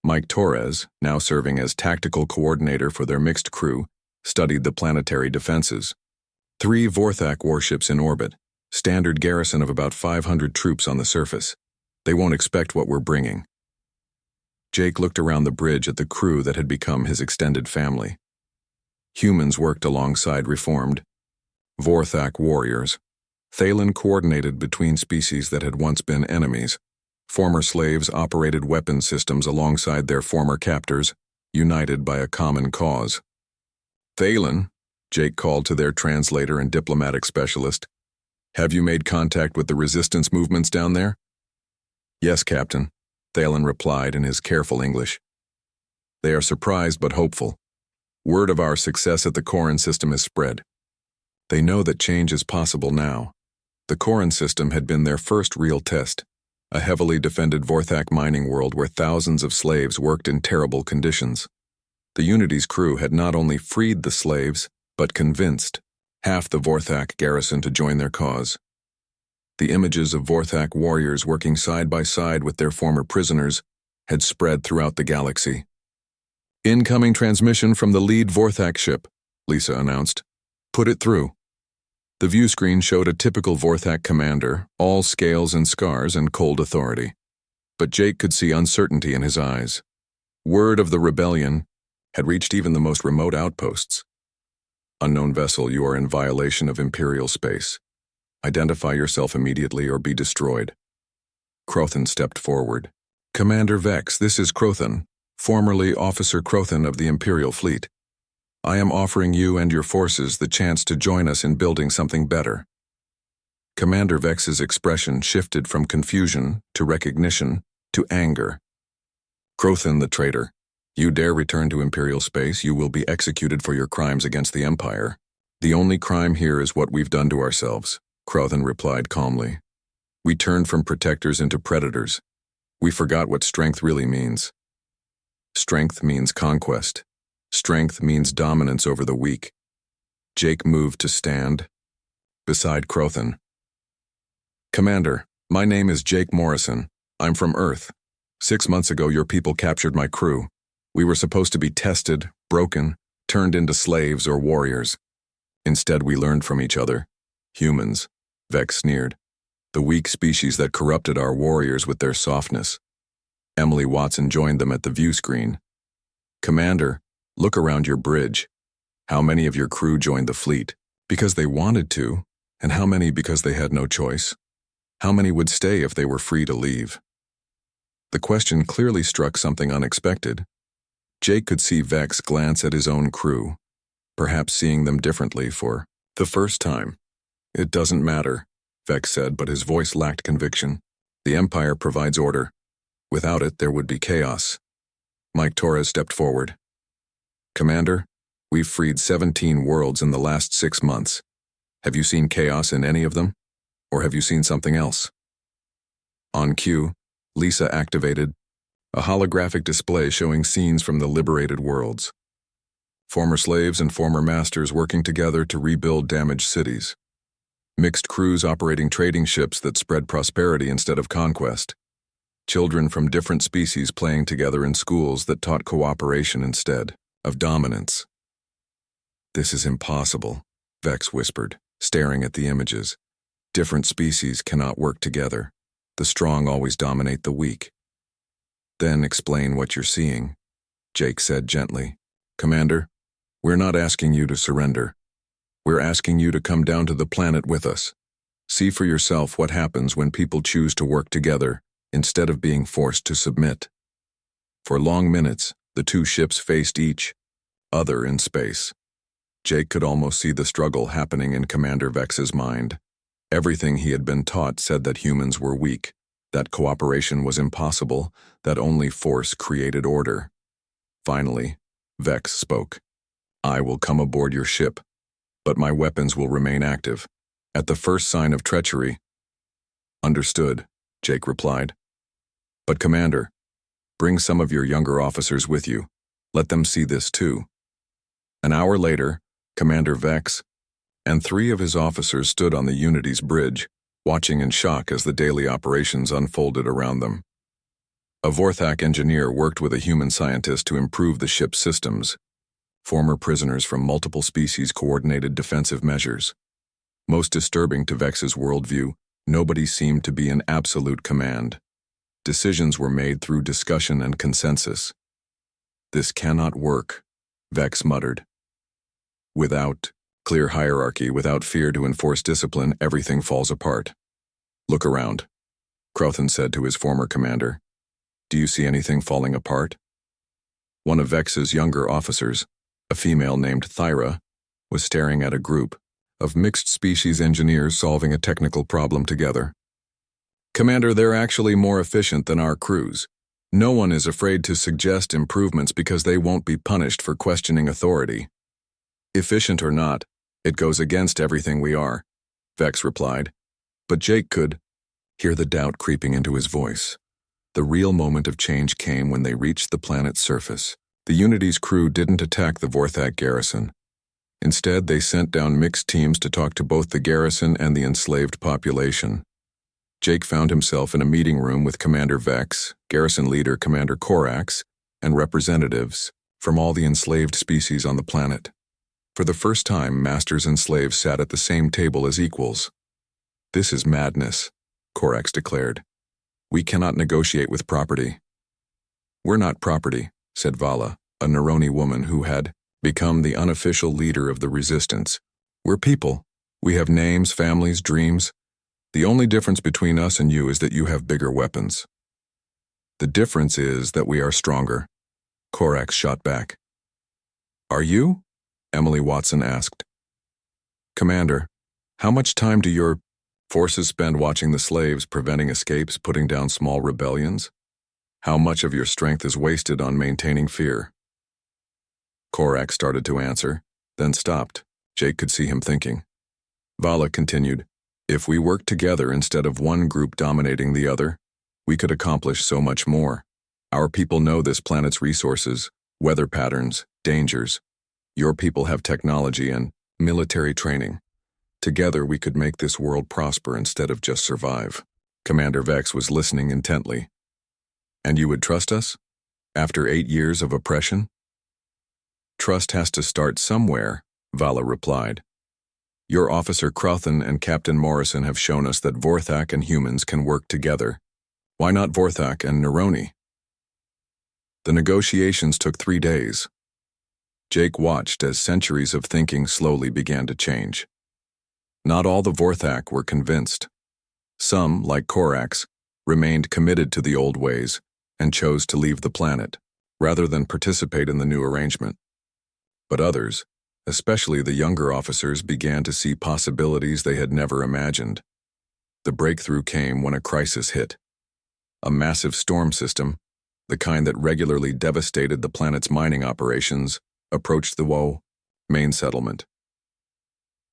[SPEAKER 1] Mike Torres, now serving as tactical coordinator for their mixed crew, studied the planetary defenses. 3 Vorthak warships in orbit, standard garrison of about 500 troops on the surface. They won't expect what we're bringing. Jake looked around the bridge at the crew that had become his extended family. Humans worked alongside reformed Vorthak warriors. Thalan coordinated between species that had once been enemies. Former slaves operated weapon systems alongside their former captors, united by a common cause. "Thalan," Jake called to their translator and diplomatic specialist, "have you made contact with the resistance movements down there?" "Yes, Captain," Thalan replied in his careful English. "They are surprised but hopeful. Word of our success at the Corin system has spread. They know that change is possible now. The Corin system had been their first real test, a heavily defended Vorthak mining world where thousands of slaves worked in terrible conditions. The Unity's crew had not only freed the slaves, but convinced half the Vorthak garrison to join their cause. The images of Vorthak warriors working side by side with their former prisoners had spread throughout the galaxy. "Incoming transmission from the lead Vorthak ship," Lisa announced. "Put it through." The view screen showed a typical Vorthak commander, all scales and scars and cold authority. But Jake could see uncertainty in his eyes. Word of the rebellion had reached even the most remote outposts. "Unknown vessel, you are in violation of Imperial space. Identify yourself immediately or be destroyed." Crothan stepped forward. Commander Vex, this is Crothan, formerly Officer Crothan of the Imperial Fleet. I am offering you and your forces the chance to join us in building something better. Commander Vex's expression shifted from confusion to recognition to anger. Crothan the traitor, you dare return to Imperial space, you will be executed for your crimes against the Empire. The only crime here is what we've done to ourselves, Crothan replied calmly. We turned from protectors into predators. We forgot what strength really means. Strength means conquest. Strength means dominance over the weak. Jake moved to stand beside Crothan. Commander, my name is Jake Morrison. I'm from Earth. 6 months ago, your people captured my crew. We were supposed to be tested, broken, turned into slaves or warriors. Instead, we learned from each other. Humans, Vex sneered. The weak species that corrupted our warriors with their softness. Emily Watson joined them at the view screen. Commander, look around your bridge. How many of your crew joined the fleet because they wanted to, and how many because they had no choice? How many would stay if they were free to leave? The question clearly struck something unexpected. Jake could see Vex glance at his own crew, perhaps seeing them differently for the first time. It doesn't matter, Vex said, but his voice lacked conviction. The Empire provides order. Without it, there would be chaos. Mike Torres stepped forward. Commander, we've freed 17 worlds in the last 6 months. Have you seen chaos in any of them? Or have you seen something else? On cue, Lisa activated a holographic display showing scenes from the liberated worlds. Former slaves and former masters working together to rebuild damaged cities. Mixed crews operating trading ships that spread prosperity instead of conquest. Children from different species playing together in schools that taught cooperation instead of dominance. This is impossible, Vex whispered, staring at the images. Different species cannot work together. The strong always dominate the weak. Then explain what you're seeing, Jake said gently. Commander, we're not asking you to surrender. We're asking you to come down to the planet with us. See for yourself what happens when people choose to work together instead of being forced to submit. For long minutes, the two ships faced each other in space. Jake could almost see the struggle happening in Commander Vex's mind. Everything he had been taught said that humans were weak, that cooperation was impossible, that only force created order. Finally, Vex spoke. I will come aboard your ship, but my weapons will remain active. At the first sign of treachery. Understood, Jake replied. But Commander, bring some of your younger officers with you. Let them see this too. An hour later, Commander Vex and 3 of his officers stood on the Unity's bridge, watching in shock as the daily operations unfolded around them. A Vorthak engineer worked with a human scientist to improve the ship's systems. Former prisoners from multiple species coordinated defensive measures. Most disturbing to Vex's worldview, nobody seemed to be in absolute command. Decisions were made through discussion and consensus. This cannot work, Vex muttered. Without clear hierarchy, without fear to enforce discipline, everything falls apart. Look around, Crothan said to his former commander. Do you see anything falling apart? One of Vex's younger officers, a female named Thyra, was staring at a group of mixed-species engineers solving a technical problem together. Commander, they're actually more efficient than our crews. No one is afraid to suggest improvements because they won't be punished for questioning authority. Efficient or not, it goes against everything we are, Vex replied. But Jake could hear the doubt creeping into his voice. The real moment of change came when they reached the planet's surface. The Unity's crew didn't attack the Vorthak garrison. Instead, they sent down mixed teams to talk to both the garrison and the enslaved population. Jake found himself in a meeting room with Commander Vex, garrison leader Commander Korax, and representatives from all the enslaved species on the planet. For the first time, masters and slaves sat at the same table as equals. This is madness, Korax declared. We cannot negotiate with property. We're not property, said Vala, a Neroni woman who had become the unofficial leader of the resistance. We're people. We have names, families, dreams. The only difference between us and you is that you have bigger weapons. The difference is that we are stronger, Korax shot back. Are you? Emily Watson asked. Commander, how much time do your forces spend watching the slaves, preventing escapes, putting down small rebellions? How much of your strength is wasted on maintaining fear? Korax started to answer, then stopped. Jake could see him thinking. Vala continued, if we worked together instead of one group dominating the other, we could accomplish so much more. Our people know this planet's resources, weather patterns, dangers. Your people have technology and military training. Together we could make this world prosper instead of just survive. Commander Vex was listening intently. And you would trust us? After 8 years of oppression? Trust has to start somewhere, Vala replied. Your officer Crothan and Captain Morrison have shown us that Vorthak and humans can work together. Why not Vorthak and Neroni? The negotiations took 3 days. Jake watched as centuries of thinking slowly began to change. Not all the Vorthak were convinced. Some, like Korax, remained committed to the old ways and chose to leave the planet, rather than participate in the new arrangement. But others, especially the younger officers, began to see possibilities they had never imagined. The breakthrough came when a crisis hit. A massive storm system, the kind that regularly devastated the planet's mining operations, approached the WoW main settlement.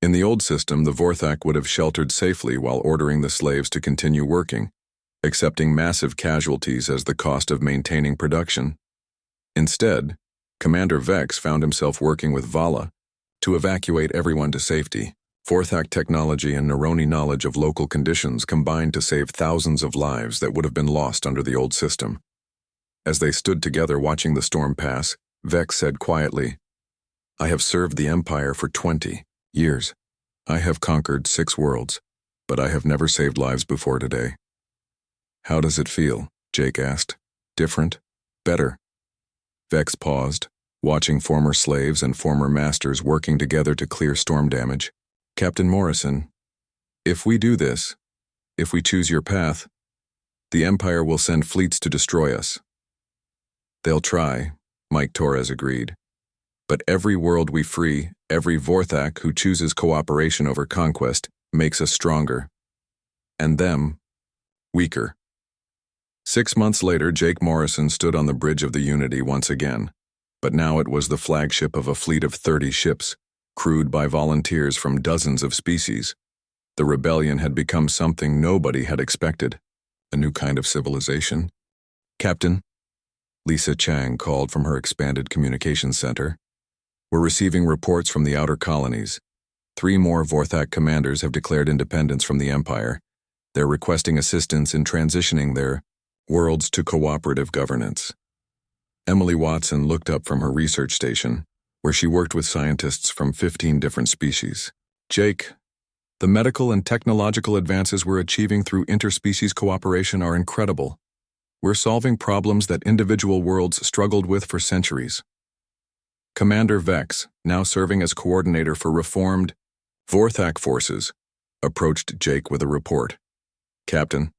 [SPEAKER 1] In the old system, the Vorthak would have sheltered safely while ordering the slaves to continue working, accepting massive casualties as the cost of maintaining production. Instead, Commander Vex found himself working with Vala to evacuate everyone to safety. Vorthak technology and Neroni knowledge of local conditions combined to save thousands of lives that would have been lost under the old system. As they stood together watching the storm pass, Vex said quietly, I have served the Empire for 20 years. I have conquered 6 worlds, but I have never saved lives before today. How does it feel? Jake asked. Different? Better? Vex paused, watching former slaves and former masters working together to clear storm damage. Captain Morrison, if we do this, if we choose your path, the Empire will send fleets to destroy us. They'll try, Mike Torres agreed. But every world we free, every Vorthak who chooses cooperation over conquest, makes us stronger. And them, weaker. 6 months later, Jake Morrison stood on the bridge of the Unity once again, but now it was the flagship of a fleet of 30 ships, crewed by volunteers from dozens of species. The rebellion had become something nobody had expected, a new kind of civilization. Captain, Lisa Chang called from her expanded communications center. We're receiving reports from the outer colonies. 3 more Vorthak commanders have declared independence from the Empire. They're requesting assistance in transitioning their worlds to cooperative governance. Emily Watson looked up from her research station, where she worked with scientists from 15 different species. Jake, the medical and technological advances we're achieving through interspecies cooperation are incredible. We're solving problems that individual worlds struggled with for centuries. Commander Vex, now serving as coordinator for reformed Vorthak forces, approached Jake with a report. Captain,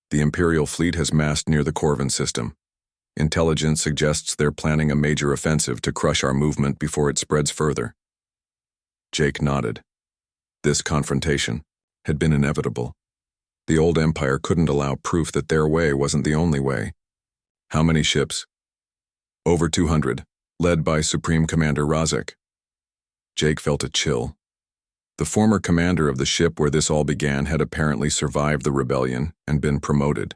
[SPEAKER 1] the Imperial fleet has massed near the Corvin system. Intelligence suggests they're planning a major offensive to crush our movement before it spreads further. Jake nodded. This confrontation had been inevitable. The old Empire couldn't allow proof that their way wasn't the only way. How many ships? Over 200, led by Supreme Commander Razek. Jake felt a chill. The former commander of the ship where this all began had apparently survived the rebellion and been promoted.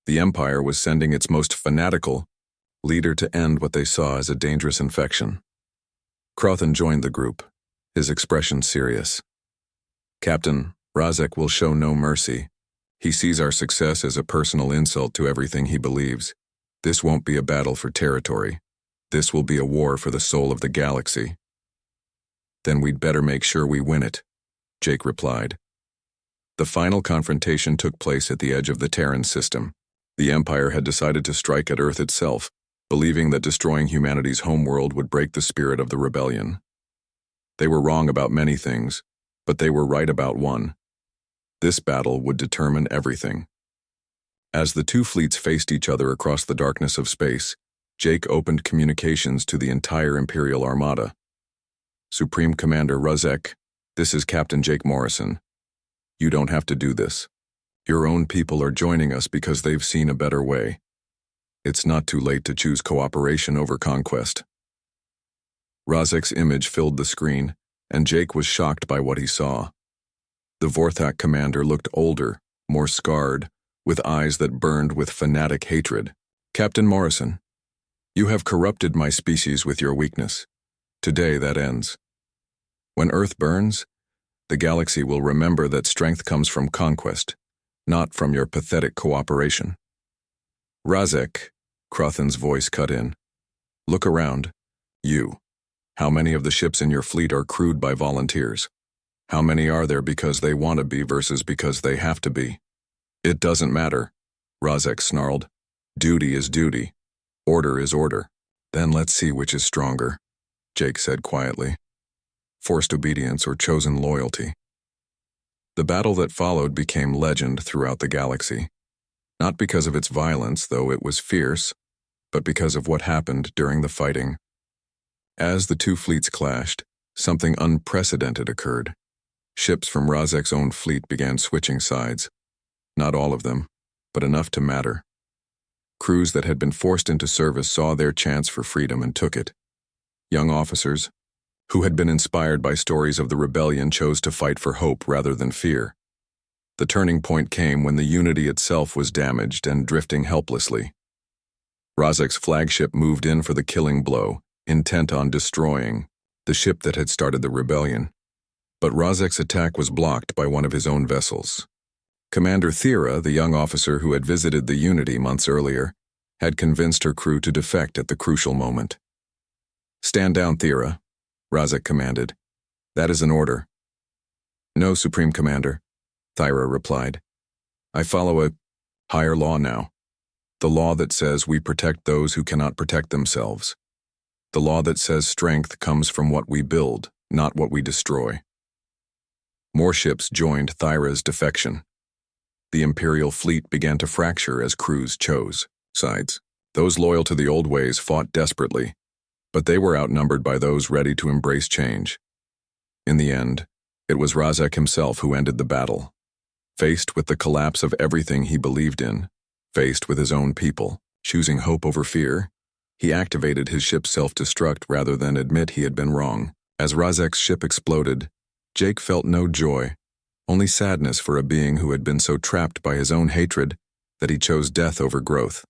[SPEAKER 1] The Empire was sending its most fanatical leader to end what they saw as a dangerous infection. Crothan joined the group, his expression serious. Captain, Razek will show no mercy. He sees our success as a personal insult to everything he believes. This won't be a battle for territory. This will be a war for the soul of the galaxy. Then we'd better make sure we win it, Jake replied. The final confrontation took place at the edge of the Terran system. The Empire had decided to strike at Earth itself, believing that destroying humanity's homeworld would break the spirit of the rebellion. They were wrong about many things, but they were right about one. This battle would determine everything. As the two fleets faced each other across the darkness of space, Jake opened communications to the entire Imperial Armada. Supreme Commander Ruzek, this is Captain Jake Morrison. You don't have to do this. Your own people are joining us because they've seen a better way. It's not too late to choose cooperation over conquest. Ruzek's image filled the screen, and Jake was shocked by what he saw. The Vorthak commander looked older, more scarred, with eyes that burned with fanatic hatred. Captain Morrison, you have corrupted my species with your weakness. Today that ends. When Earth burns, the galaxy will remember that strength comes from conquest, not from your pathetic cooperation. Ruzek, Crothan's voice cut in. Look around. You. How many of the ships in your fleet are crewed by volunteers? How many are there because they want to be versus because they have to be? It doesn't matter, Ruzek snarled. Duty is duty. Order is order. Then let's see which is stronger, Jake said quietly. Forced obedience or chosen loyalty. The battle that followed became legend throughout the galaxy. Not because of its violence, though it was fierce, but because of what happened during the fighting. As the two fleets clashed, something unprecedented occurred. Ships from Ruzek's own fleet began switching sides. Not all of them, but enough to matter. Crews that had been forced into service saw their chance for freedom and took it. Young officers, who had been inspired by stories of the rebellion, chose to fight for hope rather than fear. The turning point came when the Unity itself was damaged and drifting helplessly. Ruzek's flagship moved in for the killing blow, intent on destroying the ship that had started the rebellion. But Ruzek's attack was blocked by one of his own vessels. Commander Thera, the young officer who had visited the Unity months earlier, had convinced her crew to defect at the crucial moment. Stand down, Thera, Ruzek commanded. That is an order. No, Supreme Commander, Thera replied. I follow a higher law now. The law that says we protect those who cannot protect themselves. The law that says strength comes from what we build, not what we destroy. More ships joined Thera's defection. The Imperial fleet began to fracture as crews chose sides. Those loyal to the old ways fought desperately, but they were outnumbered by those ready to embrace change. In the end, it was Ruzek himself who ended the battle. Faced with the collapse of everything he believed in, faced with his own people, choosing hope over fear, he activated his ship's self-destruct rather than admit he had been wrong. As Ruzek's ship exploded, Jake felt no joy, only sadness for a being who had been so trapped by his own hatred that he chose death over growth.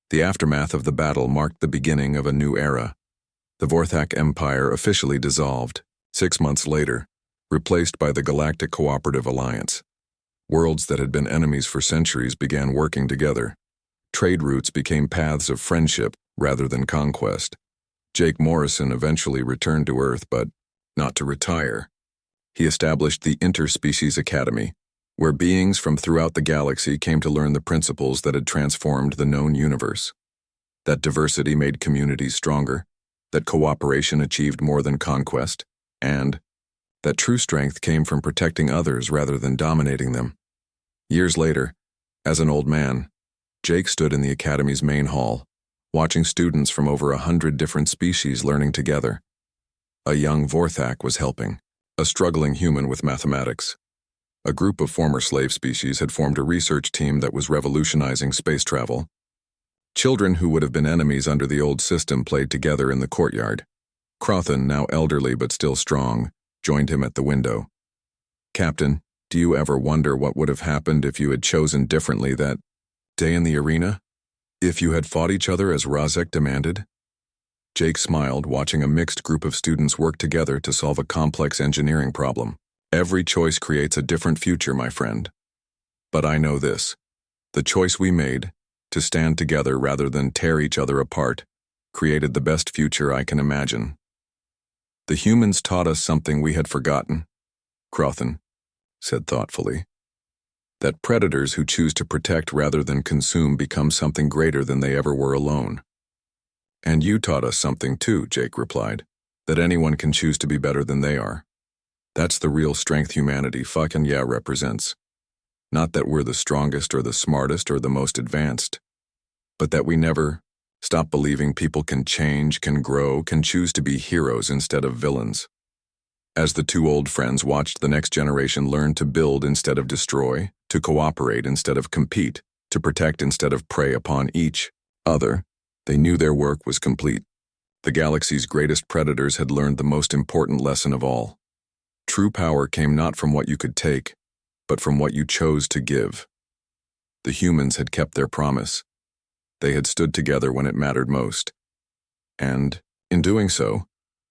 [SPEAKER 1] The aftermath of the battle marked the beginning of a new era. The Vorthak Empire officially dissolved, 6 months later, replaced by the Galactic Cooperative Alliance. Worlds that had been enemies for centuries began working together. Trade routes became paths of friendship rather than conquest. Jake Morrison eventually returned to Earth, but not to retire. He established the Interspecies Academy, where beings from throughout the galaxy came to learn the principles that had transformed the known universe. That diversity made communities stronger, that cooperation achieved more than conquest, and that true strength came from protecting others rather than dominating them. Years later, as an old man, Jake stood in the Academy's main hall, watching students from over 100 different species learning together. A young Vorthak was helping, a struggling human with mathematics. A group of former slave species had formed a research team that was revolutionizing space travel. Children who would have been enemies under the old system played together in the courtyard. Crothan, now elderly but still strong, joined him at the window. Captain, do you ever wonder what would have happened if you had chosen differently that day in the arena? If you had fought each other as Ruzek demanded? Jake smiled, watching a mixed group of students work together to solve a complex engineering problem. Every choice creates a different future, my friend. But I know this. The choice we made, to stand together rather than tear each other apart, created the best future I can imagine. The humans taught us something we had forgotten, Crothan said thoughtfully. That predators who choose to protect rather than consume become something greater than they ever were alone. And you taught us something too, Jake replied, that anyone can choose to be better than they are. That's the real strength humanity represents. Not that we're the strongest or the smartest or the most advanced, but that we never stop believing people can change, can grow, can choose to be heroes instead of villains. As the two old friends watched the next generation learn to build instead of destroy, to cooperate instead of compete, to protect instead of prey upon each other, they knew their work was complete. The galaxy's greatest predators had learned the most important lesson of all. True power came not from what you could take, but from what you chose to give. The humans had kept their promise. They had stood together when it mattered most. And, in doing so,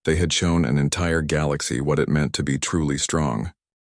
[SPEAKER 1] they had shown an entire galaxy what it meant to be truly strong.